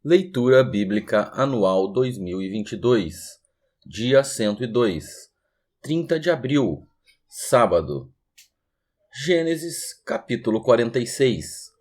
Leitura Bíblica Anual 2022, dia 102, 30 de abril, sábado. Gênesis, capítulo 46.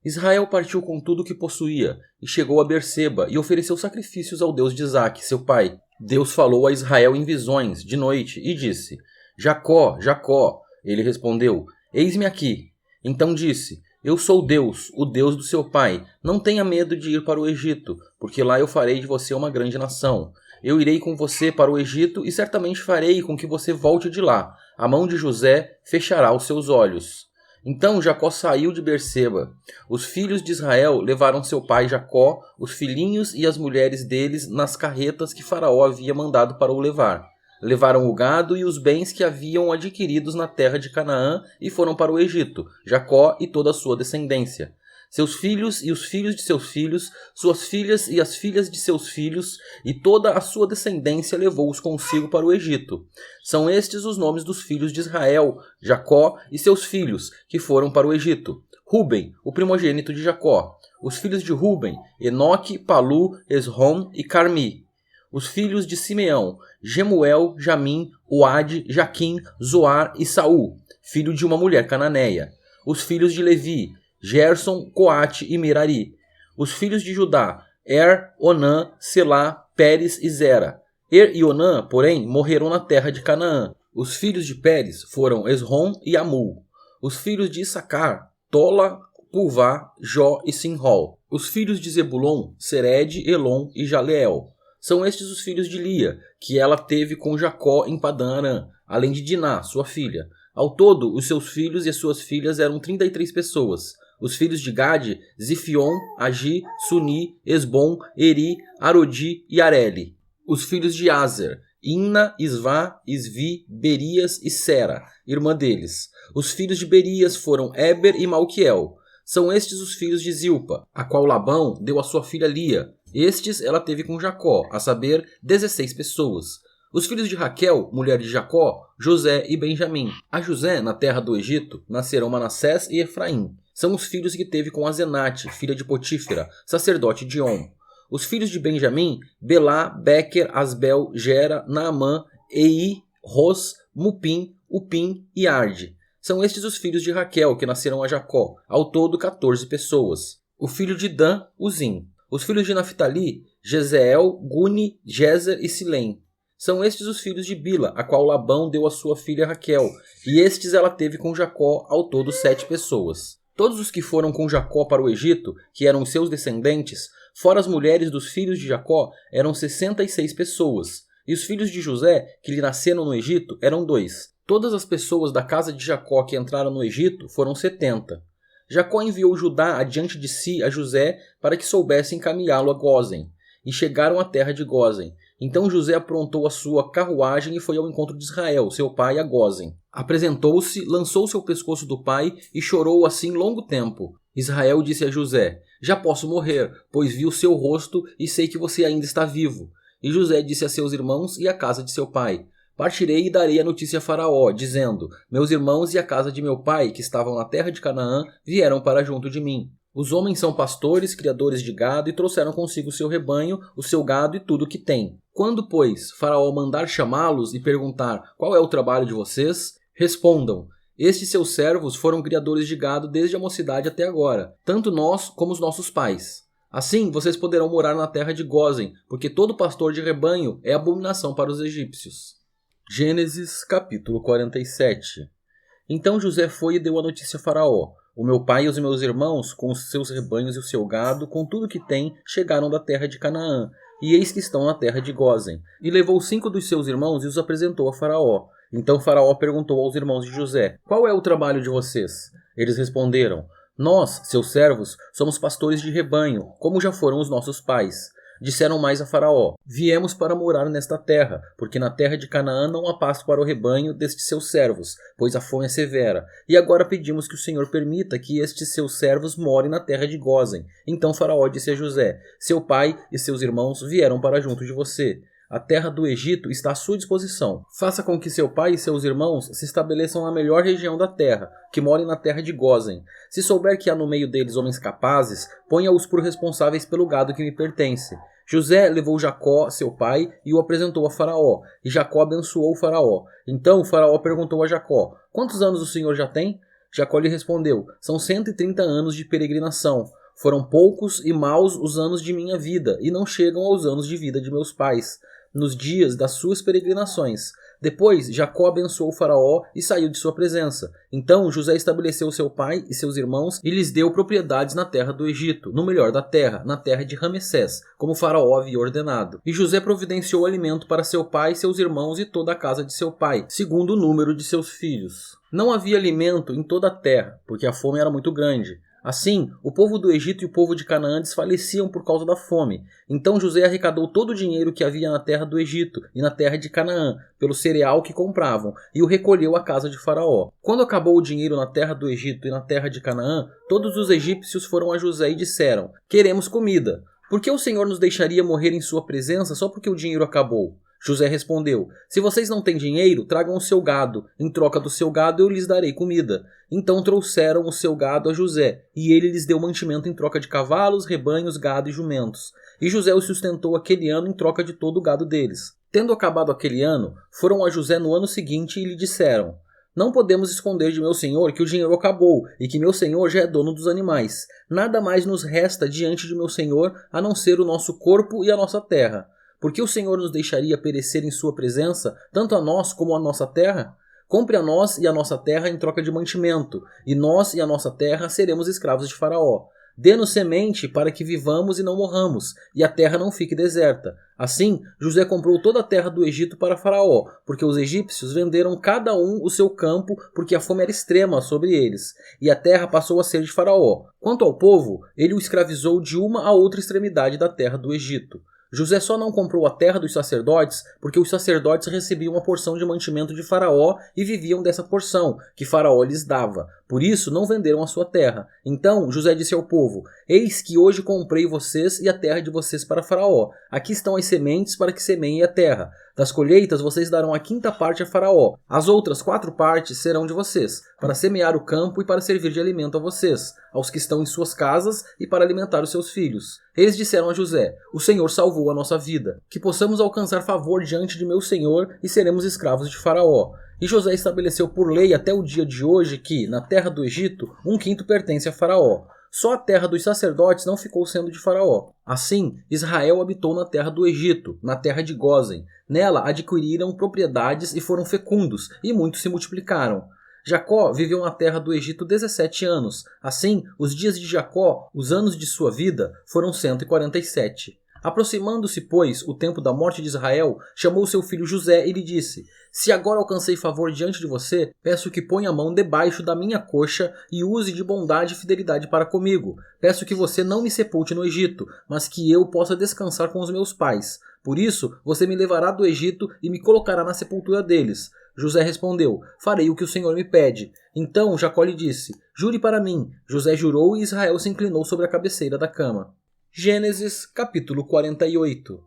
Israel partiu com tudo o que possuía e chegou a Berseba e ofereceu sacrifícios ao Deus de Isaque, seu pai. Deus falou a Israel em visões, de noite, e disse: Jacó, Jacó. Ele respondeu: Eis-me aqui. Então disse: Eu sou Deus, o Deus do seu pai. Não tenha medo de ir para o Egito, porque lá eu farei de você uma grande nação. Eu irei com você para o Egito e certamente farei com que você volte de lá. A mão de José fechará os seus olhos. Então Jacó saiu de Berseba. Os filhos de Israel levaram seu pai Jacó, os filhinhos e as mulheres deles nas carretas que Faraó havia mandado para o levar. Levaram o gado e os bens que haviam adquiridos na terra de Canaã e foram para o Egito, Jacó e toda a sua descendência. Seus filhos e os filhos de seus filhos, suas filhas e as filhas de seus filhos, e toda a sua descendência levou-os consigo para o Egito. São estes os nomes dos filhos de Israel, Jacó e seus filhos, que foram para o Egito. Ruben, o primogênito de Jacó. Os filhos de Ruben, Enoque, Palu, Esrom e Carmi. Os filhos de Simeão, Gemuel, Jamim, Oade, Jaquim, Zoar e Saul, filho de uma mulher cananeia. Os filhos de Levi, Gerson, Coate e Merari. Os filhos de Judá, Onã, Selá, Pérez e Zera. E Onã, porém, morreram na terra de Canaã. Os filhos de Pérez foram Esrom e Amul. Os filhos de Issacar, Tola, Puvá, Jó e Sinrol. Os filhos de Zebulon, Sered, Elon e Jaleel. São estes os filhos de Lia, que ela teve com Jacó em Padã-Arã, além de Diná, sua filha. Ao todo, os seus filhos e as suas filhas eram 33 pessoas. Os filhos de Gade, Zifion, Agi, Suni, Esbom, Eri, Arodi e Areli. Os filhos de Azer, Inna, Isvá, Isvi, Berias e Sera, irmã deles. Os filhos de Berias foram Eber e Malquiel. São estes os filhos de Zilpa, a qual Labão deu a sua filha Lia. Estes ela teve com Jacó, a saber, 16 pessoas. Os filhos de Raquel, mulher de Jacó, José e Benjamim. A José, na terra do Egito, nasceram Manassés e Efraim. São os filhos que teve com Azenate, filha de Potífera, sacerdote de On. Os filhos de Benjamim, Belá, Bequer, Asbel, Gera, Naamã, Ei, Ros, Mupim, Upim e Arde. São estes os filhos de Raquel que nasceram a Jacó, ao todo 14 pessoas. O filho de Dan, Uzim. Os filhos de Naphtali, Jezeel, Guni, Jezer e Silém. São estes os filhos de Bila, a qual Labão deu a sua filha Raquel, e estes ela teve com Jacó, ao todo 7 pessoas. Todos os que foram com Jacó para o Egito, que eram os seus descendentes, fora as mulheres dos filhos de Jacó, eram 66 pessoas, e os filhos de José, que lhe nasceram no Egito, eram 2. Todas as pessoas da casa de Jacó que entraram no Egito foram 70. Jacó enviou Judá adiante de si a José para que soubesse encaminhá-lo a Gósen, e chegaram à terra de Gósen. Então José aprontou a sua carruagem e foi ao encontro de Israel, seu pai, a Gósen. Apresentou-se, lançou-se ao pescoço do pai e chorou assim longo tempo. Israel disse a José: Já posso morrer, pois vi o seu rosto e sei que você ainda está vivo. E José disse a seus irmãos e à casa de seu pai: Partirei e darei a notícia a Faraó, dizendo: Meus irmãos e a casa de meu pai, que estavam na terra de Canaã, vieram para junto de mim. Os homens são pastores, criadores de gado, e trouxeram consigo o seu rebanho, o seu gado e tudo o que tem. Quando, pois, Faraó mandar chamá-los e perguntar: Qual é o trabalho de vocês? Respondam: Estes seus servos foram criadores de gado desde a mocidade até agora, tanto nós como os nossos pais. Assim, vocês poderão morar na terra de Gósen, porque todo pastor de rebanho é abominação para os egípcios. Gênesis capítulo 47. Então José foi e deu a notícia a Faraó: O meu pai e os meus irmãos, com os seus rebanhos e o seu gado, com tudo que tem, chegaram da terra de Canaã, e eis que estão na terra de Gósen. E levou 5 dos seus irmãos e os apresentou a Faraó. Então Faraó perguntou aos irmãos de José: Qual é o trabalho de vocês? Eles responderam: Nós, seus servos, somos pastores de rebanho, como já foram os nossos pais. Disseram mais a Faraó: Viemos para morar nesta terra, porque na terra de Canaã não há pasto para o rebanho destes seus servos, pois a fome é severa. E agora pedimos que o Senhor permita que estes seus servos morem na terra de Gósen. Então Faraó disse a José: Seu pai e seus irmãos vieram para junto de você. a terra do Egito está à sua disposição. Faça com que seu pai e seus irmãos se estabeleçam na melhor região da terra, que morem na terra de Gósen. Se souber que há no meio deles homens capazes, ponha-os por responsáveis pelo gado que me pertence. José levou Jacó, seu pai, e o apresentou a Faraó, e Jacó abençoou o Faraó. Então o Faraó perguntou a Jacó: quantos anos o senhor já tem? Jacó lhe respondeu: são 130 anos de peregrinação. Foram poucos e maus os anos de minha vida, e não chegam aos anos de vida de meus pais, nos dias das suas peregrinações. Depois Jacó abençoou o Faraó e saiu de sua presença. Então José estabeleceu seu pai e seus irmãos e lhes deu propriedades na terra do Egito, no melhor da terra, na terra de Ramessés, como o Faraó havia ordenado. E José providenciou alimento para seu pai, seus irmãos e toda a casa de seu pai, segundo o número de seus filhos. Não havia alimento em toda a terra, porque a fome era muito grande. Assim, o povo do Egito e o povo de Canaã desfaleciam por causa da fome. Então José arrecadou todo o dinheiro que havia na terra do Egito e na terra de Canaã, pelo cereal que compravam, e o recolheu à casa de Faraó. Quando acabou o dinheiro na terra do Egito e na terra de Canaã, todos os egípcios foram a José e disseram: queremos comida. Por que o Senhor nos deixaria morrer em sua presença só porque o dinheiro acabou? José respondeu: se vocês não têm dinheiro, tragam o seu gado. Em troca do seu gado eu lhes darei comida. Então trouxeram o seu gado a José, e ele lhes deu mantimento em troca de cavalos, rebanhos, gado e jumentos. E José os sustentou aquele ano em troca de todo o gado deles. Tendo acabado aquele ano, foram a José no ano seguinte e lhe disseram: não podemos esconder de meu senhor que o dinheiro acabou, e que meu senhor já é dono dos animais. Nada mais nos resta diante de meu senhor, a não ser o nosso corpo e a nossa terra. Por que o Senhor nos deixaria perecer em sua presença, tanto a nós como a nossa terra? Compre a nós e a nossa terra em troca de mantimento, e nós e a nossa terra seremos escravos de Faraó. Dê-nos semente para que vivamos e não morramos, e a terra não fique deserta. Assim, José comprou toda a terra do Egito para Faraó, porque os egípcios venderam cada um o seu campo, porque a fome era extrema sobre eles, e a terra passou a ser de Faraó. Quanto ao povo, ele o escravizou de uma a outra extremidade da terra do Egito. José só não comprou a terra dos sacerdotes porque os sacerdotes recebiam uma porção de mantimento de Faraó e viviam dessa porção que Faraó lhes dava. Por isso não venderam a sua terra. Então José disse ao povo: eis que hoje comprei vocês e a terra de vocês para Faraó. Aqui estão as sementes para que semeiem a terra. Das colheitas vocês darão a 5ª parte a Faraó. As outras 4 partes serão de vocês, para semear o campo e para servir de alimento a vocês, aos que estão em suas casas e para alimentar os seus filhos. Eles disseram a José: o Senhor salvou a nossa vida, que possamos alcançar favor diante de meu senhor e seremos escravos de Faraó. E José estabeleceu por lei até o dia de hoje que, na terra do Egito, 1/5 pertence a Faraó. Só a terra dos sacerdotes não ficou sendo de Faraó. Assim, Israel habitou na terra do Egito, na terra de Gósen. Nela adquiriram propriedades e foram fecundos, e muitos se multiplicaram. Jacó viveu na terra do Egito 17 anos. Assim, os dias de Jacó, os anos de sua vida, foram 147. Aproximando-se, pois, o tempo da morte de Israel, chamou seu filho José e lhe disse: se agora alcancei favor diante de você, peço que ponha a mão debaixo da minha coxa e use de bondade e fidelidade para comigo. Peço que você não me sepulte no Egito, mas que eu possa descansar com os meus pais. Por isso, você me levará do Egito e me colocará na sepultura deles. José respondeu: farei o que o Senhor me pede. Então Jacó lhe disse: jure para mim. José jurou e Israel se inclinou sobre a cabeceira da cama. Gênesis capítulo 48.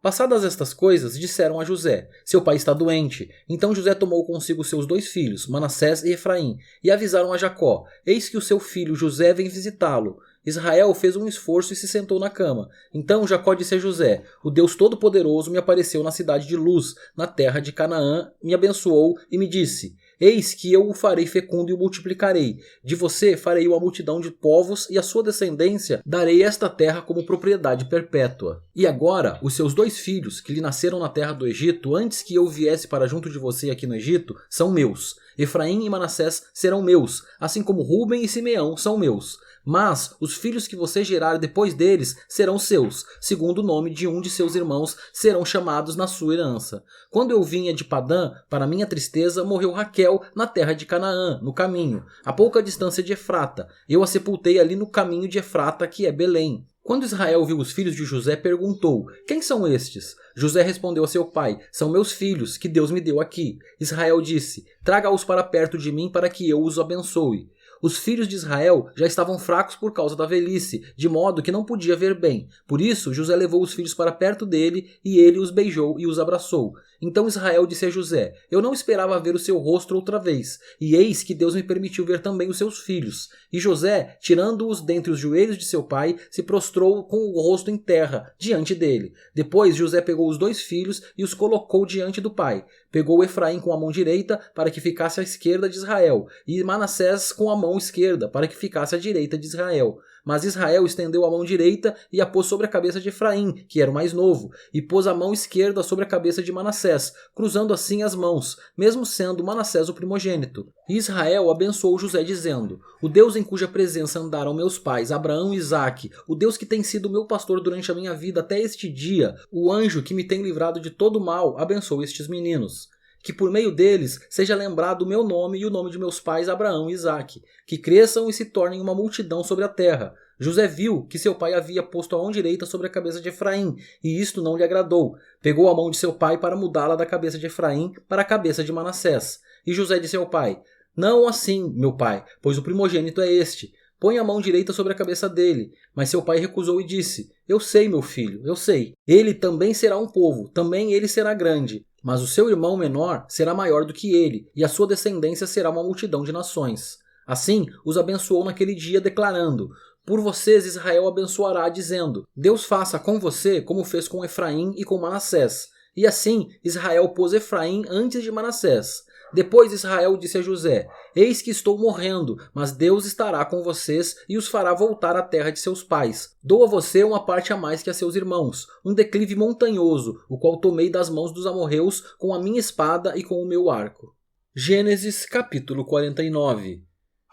Passadas estas coisas, disseram a José: seu pai está doente. Então José tomou consigo seus 2 filhos, Manassés e Efraim, e avisaram a Jacó: eis que o seu filho José vem visitá-lo. Israel fez um esforço e se sentou na cama. Então Jacó disse a José: o Deus Todo-Poderoso me apareceu na cidade de Luz, na terra de Canaã, me abençoou e me disse: eis que eu o farei fecundo e o multiplicarei. De você farei uma multidão de povos e a sua descendência darei esta terra como propriedade perpétua. E agora, os seus 2 filhos, que lhe nasceram na terra do Egito, antes que eu viesse para junto de você aqui no Egito, são meus. Efraim e Manassés serão meus, assim como Ruben e Simeão são meus. Mas os filhos que você gerar depois deles serão seus, segundo o nome de um de seus irmãos serão chamados na sua herança. Quando eu vinha de Padã, para minha tristeza, morreu Raquel na terra de Canaã, no caminho, a pouca distância de Efrata. Eu a sepultei ali no caminho de Efrata, que é Belém. Quando Israel viu os filhos de José, perguntou: quem são estes? José respondeu a seu pai: são meus filhos, que Deus me deu aqui. Israel disse: traga-os para perto de mim para que eu os abençoe. Os filhos de Israel já estavam fracos por causa da velhice, de modo que não podia ver bem. Por isso, José levou os filhos para perto dele, e ele os beijou e os abraçou. Então Israel disse a José: Eu não esperava ver o seu rosto outra vez, e eis que Deus me permitiu ver também os seus filhos. E José, tirando-os dentre os joelhos de seu pai, se prostrou com o rosto em terra, diante dele. Depois José pegou os 2 filhos e os colocou diante do pai. Pegou Efraim com a mão direita, para que ficasse à esquerda de Israel, e Manassés com a mão esquerda, para que ficasse à direita de Israel. Mas Israel estendeu a mão direita e a pôs sobre a cabeça de Efraim, que era o mais novo, e pôs a mão esquerda sobre a cabeça de Manassés, cruzando assim as mãos, mesmo sendo Manassés o primogênito. E Israel abençoou José dizendo: O Deus em cuja presença andaram meus pais, Abraão e Isaque, o Deus que tem sido meu pastor durante a minha vida até este dia, o anjo que me tem livrado de todo mal, abençoe estes meninos. Que por meio deles seja lembrado o meu nome e o nome de meus pais Abraão e Isaque, que cresçam e se tornem uma multidão sobre a terra. José viu que seu pai havia posto a mão direita sobre a cabeça de Efraim, e isto não lhe agradou. Pegou a mão de seu pai para mudá-la da cabeça de Efraim para a cabeça de Manassés. E José disse ao pai: Não assim, meu pai, pois o primogênito é este. Põe a mão direita sobre a cabeça dele. Mas seu pai recusou e disse: Eu sei, meu filho, eu sei. Ele também será um povo, também ele será grande. Mas o seu irmão menor será maior do que ele, e a sua descendência será uma multidão de nações. Assim, os abençoou naquele dia, declarando: Por vocês Israel abençoará, dizendo: Deus faça com você como fez com Efraim e com Manassés. E assim, Israel pôs Efraim antes de Manassés. Depois Israel disse a José: Eis que estou morrendo, mas Deus estará com vocês e os fará voltar à terra de seus pais. Dou a você uma parte a mais que a seus irmãos, um declive montanhoso, o qual tomei das mãos dos amorreus com a minha espada e com o meu arco. Gênesis capítulo 49.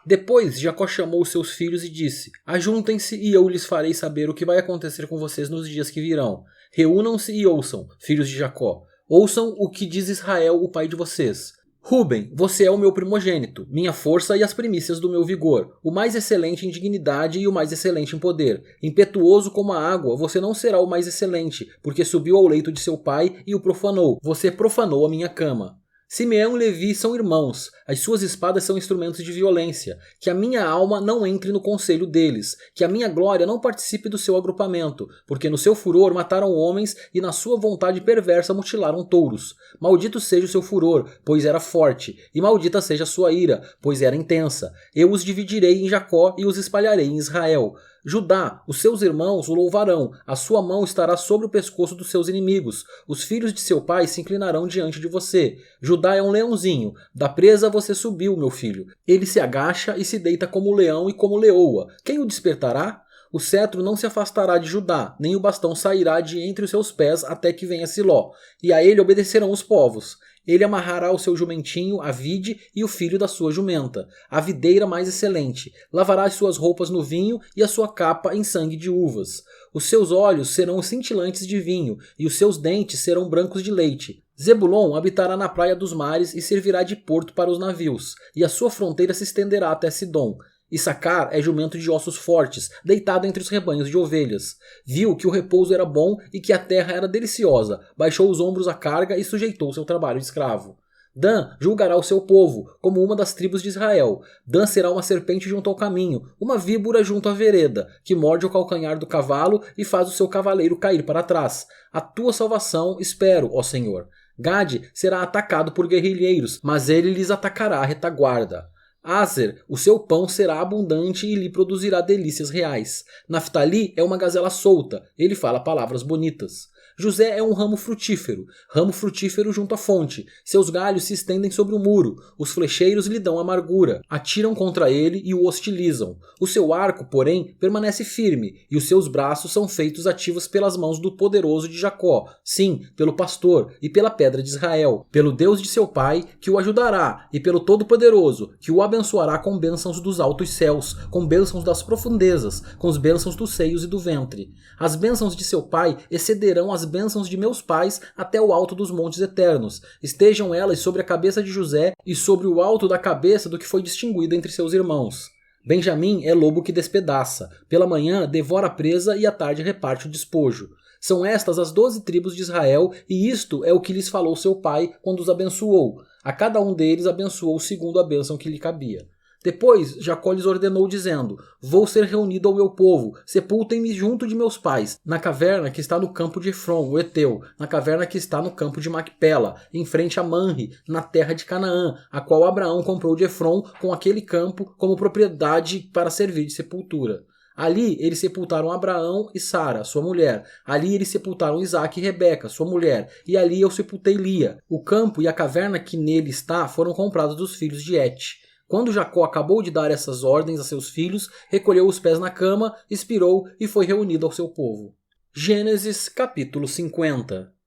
Depois Jacó chamou seus filhos e disse: Ajuntem-se e eu lhes farei saber o que vai acontecer com vocês nos dias que virão. Reúnam-se e ouçam, filhos de Jacó. Ouçam o que diz Israel, o pai de vocês. Ruben, você é o meu primogênito, minha força e as primícias do meu vigor, o mais excelente em dignidade e o mais excelente em poder. Impetuoso como a água, você não será o mais excelente, porque subiu ao leito de seu pai e o profanou. Você profanou a minha cama. Simeão e Levi são irmãos, as suas espadas são instrumentos de violência. Que a minha alma não entre no conselho deles, que a minha glória não participe do seu agrupamento, porque no seu furor mataram homens e na sua vontade perversa mutilaram touros. Maldito seja o seu furor, pois era forte, e maldita seja a sua ira, pois era intensa. Eu os dividirei em Jacó e os espalharei em Israel. Judá, os seus irmãos o louvarão, a sua mão estará sobre o pescoço dos seus inimigos, os filhos de seu pai se inclinarão diante de você. Judá é um leãozinho, da presa você subiu, meu filho. Ele se agacha e se deita como leão e como leoa. Quem o despertará? O cetro não se afastará de Judá, nem o bastão sairá de entre os seus pés até que venha Siló, e a ele obedecerão os povos. Ele amarrará o seu jumentinho, a vide e o filho da sua jumenta, a videira mais excelente. Lavará as suas roupas no vinho e a sua capa em sangue de uvas. Os seus olhos serão cintilantes de vinho e os seus dentes serão brancos de leite. Zebulon habitará na praia dos mares e servirá de porto para os navios, e a sua fronteira se estenderá até Sidom. Issacar é jumento de ossos fortes, deitado entre os rebanhos de ovelhas. Viu que o repouso era bom e que a terra era deliciosa, baixou os ombros à carga e sujeitou seu trabalho de escravo. Dan julgará o seu povo, como uma das tribos de Israel. Dan será uma serpente junto ao caminho, uma víbora junto à vereda, que morde o calcanhar do cavalo e faz o seu cavaleiro cair para trás. A tua salvação espero, ó Senhor. Gade será atacado por guerrilheiros, mas ele lhes atacará a retaguarda. Aser, o seu pão será abundante e lhe produzirá delícias reais. Naftali é uma gazela solta, ele fala palavras bonitas. José é um ramo frutífero junto à fonte. Seus galhos se estendem sobre o muro. Os flecheiros lhe dão amargura. Atiram contra ele e o hostilizam. O seu arco, porém, permanece firme, e os seus braços são feitos ativos pelas mãos do poderoso de Jacó. Sim, pelo pastor e pela pedra de Israel. Pelo Deus de seu pai, que o ajudará, e pelo Todo-Poderoso, que o abençoará com bênçãos dos altos céus, com bênçãos das profundezas, com as bênçãos dos seios e do ventre. As bênçãos de seu pai excederão as bênçãos de meus pais até o alto dos montes eternos. Estejam elas sobre a cabeça de José e sobre o alto da cabeça do que foi distinguido entre seus irmãos. Benjamim é lobo que despedaça. Pela manhã devora a presa e à tarde reparte o despojo. São estas as 12 tribos de Israel, e isto é o que lhes falou seu pai quando os abençoou. A cada um deles abençoou segundo a bênção que lhe cabia. Depois Jacó lhes ordenou dizendo: vou ser reunido ao meu povo, sepultem-me junto de meus pais, na caverna que está no campo de Efron, o Eteu, na caverna que está no campo de Macpela, em frente a Manre, na terra de Canaã, a qual Abraão comprou de Efron com aquele campo como propriedade para servir de sepultura. Ali eles sepultaram Abraão e Sara, sua mulher. Ali eles sepultaram Isaque e Rebeca, sua mulher. E ali eu sepultei Lia. O campo e a caverna que nele está foram comprados dos filhos de Et. Quando Jacó acabou de dar essas ordens a seus filhos, recolheu os pés na cama, expirou e foi reunido ao seu povo. Gênesis capítulo 50.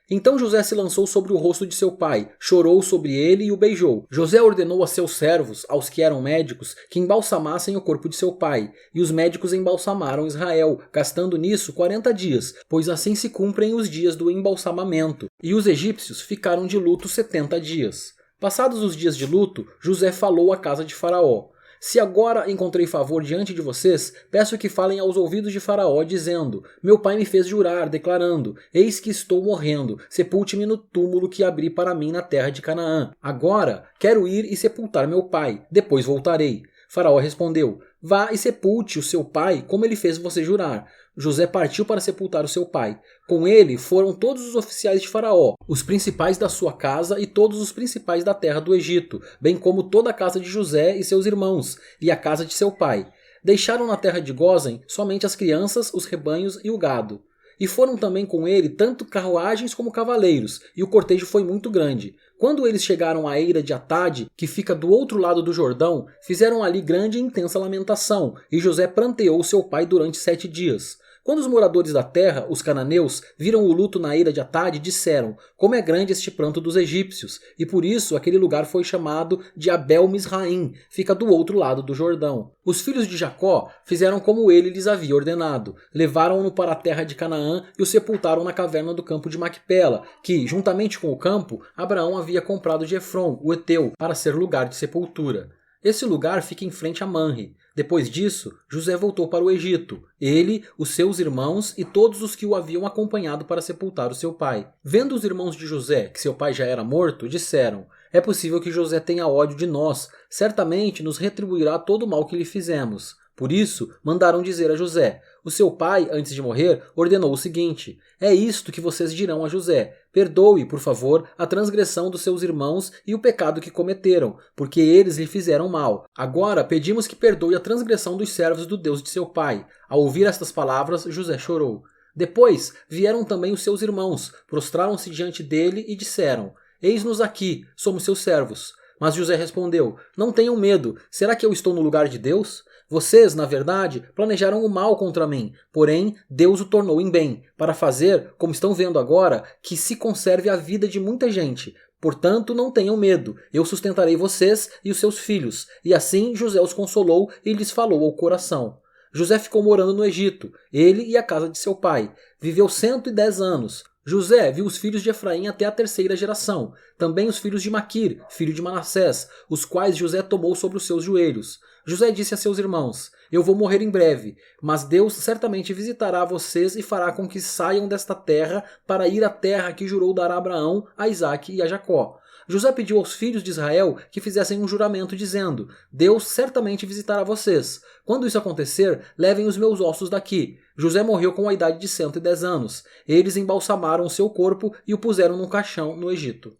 Então José se lançou sobre o rosto de seu pai, chorou sobre ele e o beijou. José ordenou a seus servos, aos que eram médicos, que embalsamassem o corpo de seu pai. E os médicos embalsamaram Israel, gastando nisso 40 dias, pois assim se cumprem os dias do embalsamamento. E os egípcios ficaram de luto 70 dias. Passados os dias de luto, José falou à casa de Faraó: se agora encontrei favor diante de vocês, peço que falem aos ouvidos de Faraó, dizendo: meu pai me fez jurar, declarando: eis que estou morrendo, sepulte-me no túmulo que abri para mim na terra de Canaã. Agora quero ir e sepultar meu pai, depois voltarei. Faraó respondeu: vá e sepulte o seu pai, como ele fez você jurar. José partiu para sepultar o seu pai. Com ele foram todos os oficiais de Faraó, os principais da sua casa e todos os principais da terra do Egito, bem como toda a casa de José e seus irmãos, e a casa de seu pai. Deixaram na terra de Gósen somente as crianças, os rebanhos e o gado. E foram também com ele tanto carruagens como cavaleiros, e o cortejo foi muito grande. Quando eles chegaram à eira de Atade, que fica do outro lado do Jordão, fizeram ali grande e intensa lamentação, e José pranteou seu pai durante 7 dias. Quando os moradores da terra, os cananeus, viram o luto na eira de Atade, disseram: como é grande este pranto dos egípcios, e por isso aquele lugar foi chamado de Abel-Misraim, fica do outro lado do Jordão. Os filhos de Jacó fizeram como ele lhes havia ordenado, levaram-no para a terra de Canaã e o sepultaram na caverna do campo de Macpela, que, juntamente com o campo, Abraão havia comprado de Efron, o Eteu, para ser lugar de sepultura. Esse lugar fica em frente a Manre. Depois disso, José voltou para o Egito, ele, os seus irmãos e todos os que o haviam acompanhado para sepultar o seu pai. Vendo os irmãos de José que seu pai já era morto, disseram: é possível que José tenha ódio de nós, certamente nos retribuirá todo o mal que lhe fizemos. Por isso, mandaram dizer a José: o seu pai, antes de morrer, ordenou o seguinte: é isto que vocês dirão a José: perdoe, por favor, a transgressão dos seus irmãos e o pecado que cometeram, porque eles lhe fizeram mal. Agora pedimos que perdoe a transgressão dos servos do Deus de seu pai. Ao ouvir estas palavras, José chorou. Depois vieram também os seus irmãos, prostraram-se diante dele e disseram: eis-nos aqui, somos seus servos. Mas José respondeu: não tenham medo, será que eu estou no lugar de Deus? Vocês, na verdade, planejaram o mal contra mim, porém Deus o tornou em bem, para fazer, como estão vendo agora, que se conserve a vida de muita gente. Portanto, não tenham medo, eu sustentarei vocês e os seus filhos. E assim José os consolou e lhes falou ao coração. José ficou morando no Egito, ele e a casa de seu pai. Viveu 110 anos. José viu os filhos de Efraim até a 3ª geração, também os filhos de Maquir, filho de Manassés, os quais José tomou sobre os seus joelhos. José disse a seus irmãos: eu vou morrer em breve, mas Deus certamente visitará vocês e fará com que saiam desta terra para ir à terra que jurou dar a Abraão, a Isaque e a Jacó. José pediu aos filhos de Israel que fizessem um juramento dizendo: Deus certamente visitará vocês. Quando isso acontecer, levem os meus ossos daqui. José morreu com a idade de 110 anos. Eles embalsamaram o seu corpo e o puseram num caixão no Egito.